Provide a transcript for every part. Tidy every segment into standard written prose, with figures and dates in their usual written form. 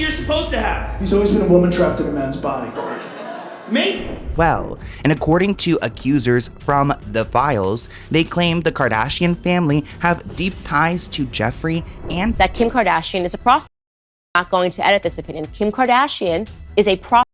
you're supposed to have. He's always been a woman trapped in a man's body. Maybe. Well, and according to accusers from the files, they claim the Kardashian family have deep ties to Jeffrey and that Kim Kardashian is a prostitute. I'm not going to edit this opinion. Kim Kardashian is a prostitute.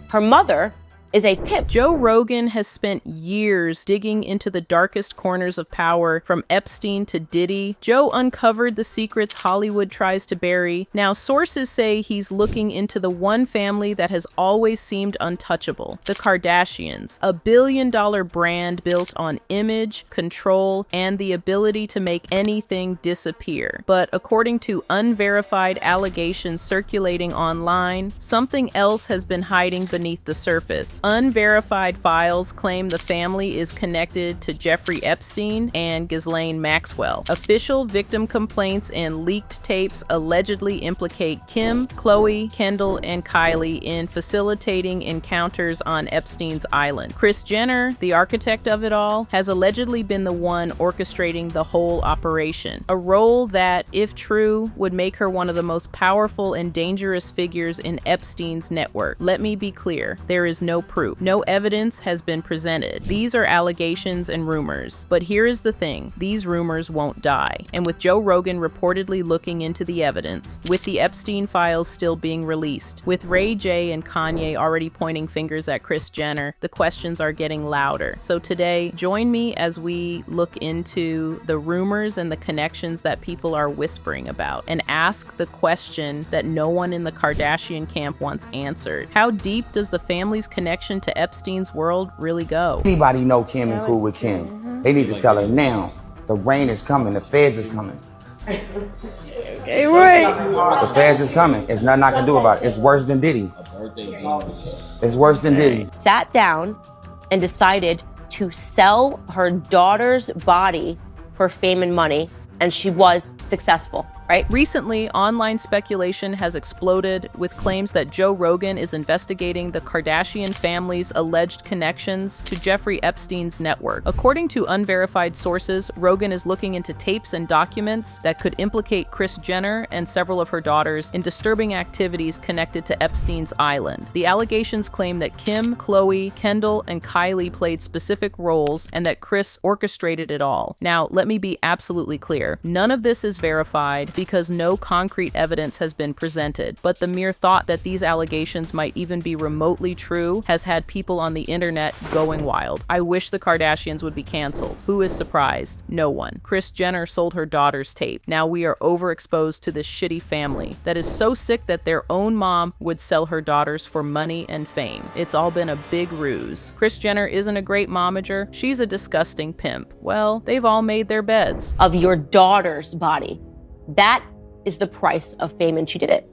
Her mother is a pimp. Joe Rogan has spent years digging into the darkest corners of power, from Epstein to Diddy. Joe uncovered the secrets Hollywood tries to bury. Now, sources say he's looking into the one family that has always seemed untouchable, the Kardashians, a billion-dollar brand built on image, control, and the ability to make anything disappear. But according to unverified allegations circulating online, something else has been hiding beneath the surface. Unverified files claim the family is connected to Jeffrey Epstein and Ghislaine Maxwell. Official victim complaints and leaked tapes allegedly implicate Kim, Khloe, Kendall, and Kylie in facilitating encounters on Epstein's island. Kris Jenner, the architect of it all, has allegedly been the one orchestrating the whole operation, a role that, if true, would make her one of the most powerful and dangerous figures in Epstein's network. Let me be clear, there is no proof. No evidence has been presented. These are allegations and rumors. But here is the thing, these rumors won't die. And with Joe Rogan reportedly looking into the evidence, with the Epstein files still being released, with Ray J and Kanye already pointing fingers at Kris Jenner, the questions are getting louder. So today, join me as we look into the rumors and the connections that people are whispering about, and ask the question that no one in the Kardashian camp once answered. How deep does the family's connection to Epstein's world really go? Anybody know Kim and cool with Kim? They need to tell her now. The rain is coming. The feds is coming. Hey, right. The feds is coming. There's nothing I can do about it. It's worse than Diddy. It's worse than Diddy. Sat down and decided to sell her daughter's body for fame and money, and she was successful. Right? Recently, online speculation has exploded with claims that Joe Rogan is investigating the Kardashian family's alleged connections to Jeffrey Epstein's network. According to unverified sources, Rogan is looking into tapes and documents that could implicate Kris Jenner and several of her daughters in disturbing activities connected to Epstein's island. The allegations claim that Kim, Khloe, Kendall, and Kylie played specific roles and that Kris orchestrated it all. Now, let me be absolutely clear. None of this is verified, because no concrete evidence has been presented, but the mere thought that these allegations might even be remotely true has had people on the internet going wild. I wish the Kardashians would be canceled. Who is surprised? No one. Kris Jenner sold her daughter's tape. Now we are overexposed to this shitty family that is so sick that their own mom would sell her daughters for money and fame. It's all been a big ruse. Kris Jenner isn't a great momager. She's a disgusting pimp. Well, they've all made their beds. Of your daughter's body. That is the price of fame, and she did it.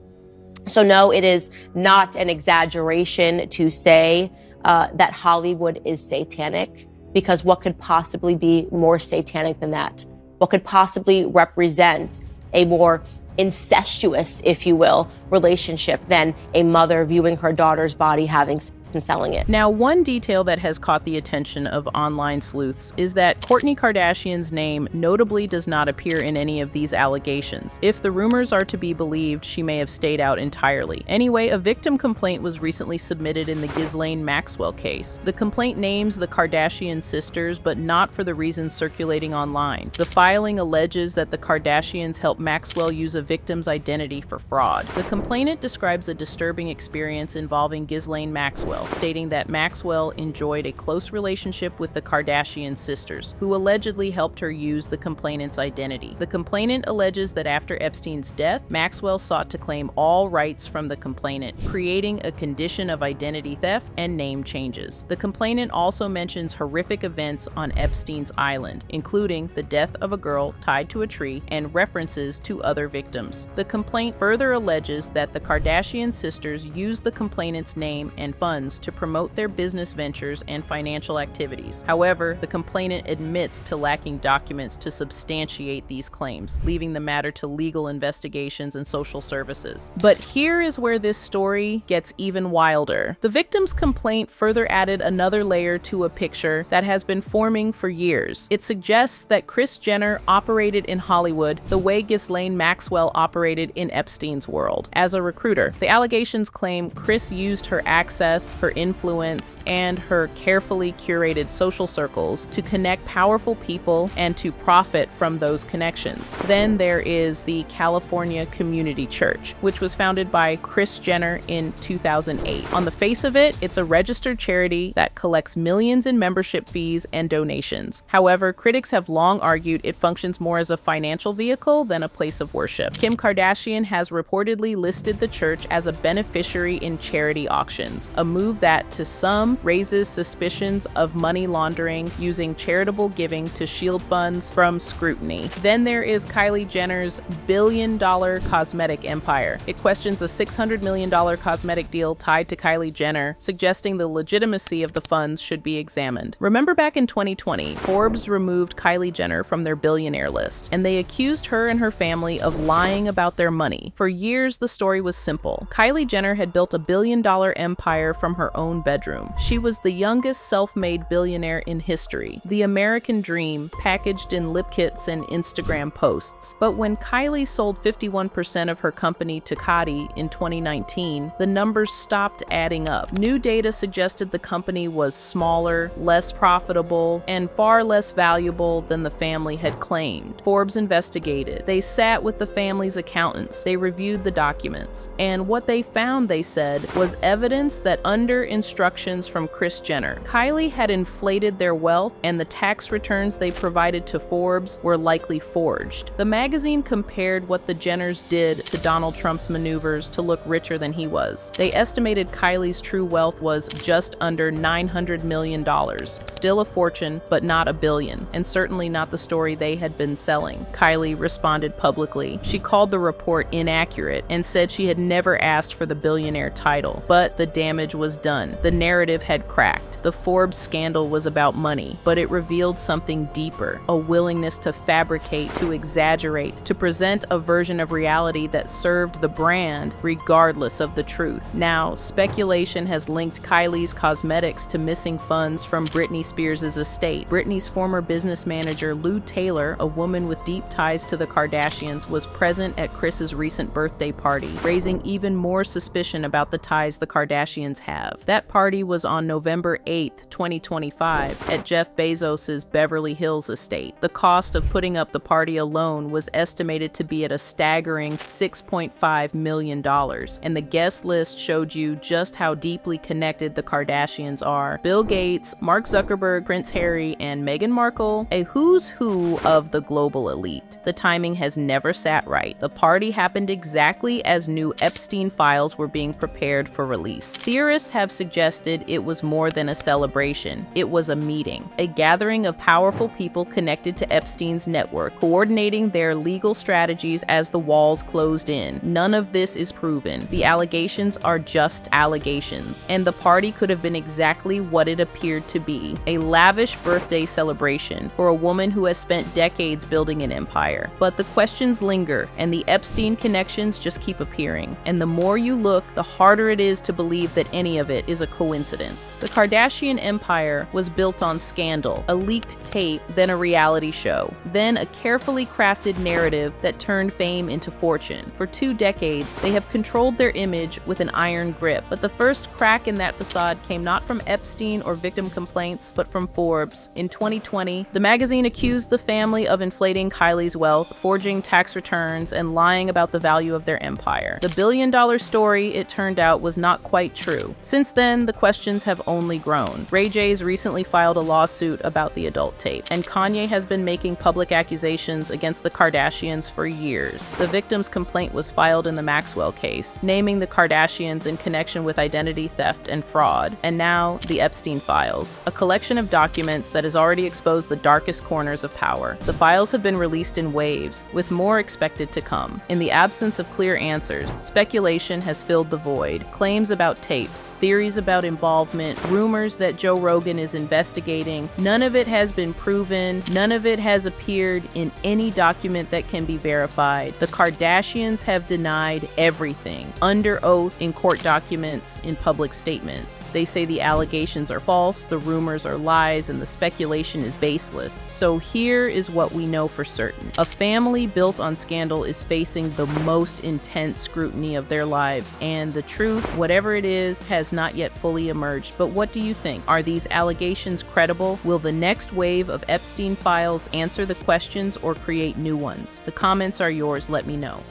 So no, it is not an exaggeration to say that Hollywood is satanic, because what could possibly be more satanic than that? What could possibly represent a more incestuous, if you will, relationship than a mother viewing her daughter's body having sex and selling it? Now, one detail that has caught the attention of online sleuths is that Kourtney Kardashian's name notably does not appear in any of these allegations. If the rumors are to be believed, she may have stayed out entirely. Anyway, a victim complaint was recently submitted in the Ghislaine Maxwell case. The complaint names the Kardashian sisters, but not for the reasons circulating online. The filing alleges that the Kardashians helped Maxwell use a victim's identity for fraud. The complainant describes a disturbing experience involving Ghislaine Maxwell, stating that Maxwell enjoyed a close relationship with the Kardashian sisters, who allegedly helped her use the complainant's identity. The complainant alleges that after Epstein's death, Maxwell sought to claim all rights from the complainant, creating a condition of identity theft and name changes. The complainant also mentions horrific events on Epstein's island, including the death of a girl tied to a tree and references to other victims. The complaint further alleges that the Kardashian sisters used the complainant's name and funds funds to promote their business ventures and financial activities. However, the complainant admits to lacking documents to substantiate these claims, leaving the matter to legal investigations and social services. But here is where this story gets even wilder. The victim's complaint further added another layer to a picture that has been forming for years. It suggests that Kris Jenner operated in Hollywood the way Ghislaine Maxwell operated in Epstein's world, as a recruiter. The allegations claim Kris used her access, her influence, and her carefully curated social circles to connect powerful people and to profit from those connections. Then there is the California Community Church, which was founded by Kris Jenner in 2008. On the face of it, it's a registered charity that collects millions in membership fees and donations. However, critics have long argued it functions more as a financial vehicle than a place of worship. Kim Kardashian has reportedly listed the church as a beneficiary in charity auctions, a move that, to some, raises suspicions of money laundering using charitable giving to shield funds from scrutiny. Then there is Kylie Jenner's billion-dollar cosmetic empire. It questions a $600 million cosmetic deal tied to Kylie Jenner, suggesting the legitimacy of the funds should be examined. Remember back in 2020, Forbes removed Kylie Jenner from their billionaire list, and they accused her and her family of lying about their money. For years, the story was simple. Kylie Jenner had built a billion-dollar empire from her own bedroom. She was the youngest self-made billionaire in history, the American dream packaged in lip kits and Instagram posts. But when Kylie sold 51% of her company to Kadi in 2019, the numbers stopped adding up. New data suggested the company was smaller, less profitable, and far less valuable than the family had claimed. Forbes investigated. They sat with the family's accountants. They reviewed the documents. And what they found, they said, was evidence that under instructions from Kris Jenner, Kylie had inflated their wealth, and the tax returns they provided to Forbes were likely forged. The magazine compared what the Jenners did to Donald Trump's maneuvers to look richer than he was. They estimated Kylie's true wealth was just under $900 million. Still a fortune, but not a billion, and certainly not the story they had been selling. Kylie responded publicly. She called the report inaccurate and said she had never asked for the billionaire title. But the damage was done. The narrative had cracked. The Forbes scandal was about money, but it revealed something deeper, a willingness to fabricate, to exaggerate, to present a version of reality that served the brand regardless of the truth. Now, speculation has linked Kylie's cosmetics to missing funds from Britney Spears' estate. Britney's former business manager, Lou Taylor, a woman with deep ties to the Kardashians, was present at Kris's recent birthday party, raising even more suspicion about the ties the Kardashians have. That party was on November 8th, 2025, at Jeff Bezos' Beverly Hills estate. The cost of putting up the party alone was estimated to be at a staggering $6.5 million, and the guest list showed you just how deeply connected the Kardashians are. Bill Gates, Mark Zuckerberg, Prince Harry, and Meghan Markle, a who's who of the global elite. The timing has never sat right. The party happened exactly as new Epstein files were being prepared for release. Theorists have suggested it was more than a celebration. It was a meeting, a gathering of powerful people connected to Epstein's network, coordinating their legal strategies as the walls closed in. None of this is proven. The allegations are just allegations, and the party could have been exactly what it appeared to be, a lavish birthday celebration for a woman who has spent decades building an empire. But the questions linger, and the Epstein connections just keep appearing. And the more you look, the harder it is to believe that any of it is a coincidence. The Kardashian empire was built on scandal, a leaked tape, then a reality show, then a carefully crafted narrative that turned fame into fortune. For 2 decades, they have controlled their image with an iron grip. But the first crack in that facade came not from Epstein or victim complaints, but from Forbes. In 2020, the magazine accused the family of inflating Kylie's wealth, forging tax returns, and lying about the value of their empire. The billion-dollar story, it turned out, was not quite true. Since then, the questions have only grown. Ray J's recently filed a lawsuit about the adult tape, and Kanye has been making public accusations against the Kardashians for years. The victim's complaint was filed in the Maxwell case, naming the Kardashians in connection with identity theft and fraud, and now the Epstein files, a collection of documents that has already exposed the darkest corners of power. The files have been released in waves, with more expected to come. In the absence of clear answers, speculation has filled the void. Claims about tapes, theories about involvement, rumors that Joe Rogan is investigating. None of it has been proven. None of it has appeared in any document that can be verified. The Kardashians have denied everything, under oath, in court documents, in public statements. They say the allegations are false, the rumors are lies, and the speculation is baseless. So here is what we know for certain. A family built on scandal is facing the most intense scrutiny of their lives, and the truth, whatever it is, has not yet fully emerged. But what do you think? Are these allegations credible? Will the next wave of Epstein files answer the questions or create new ones? The comments are yours. Let me know.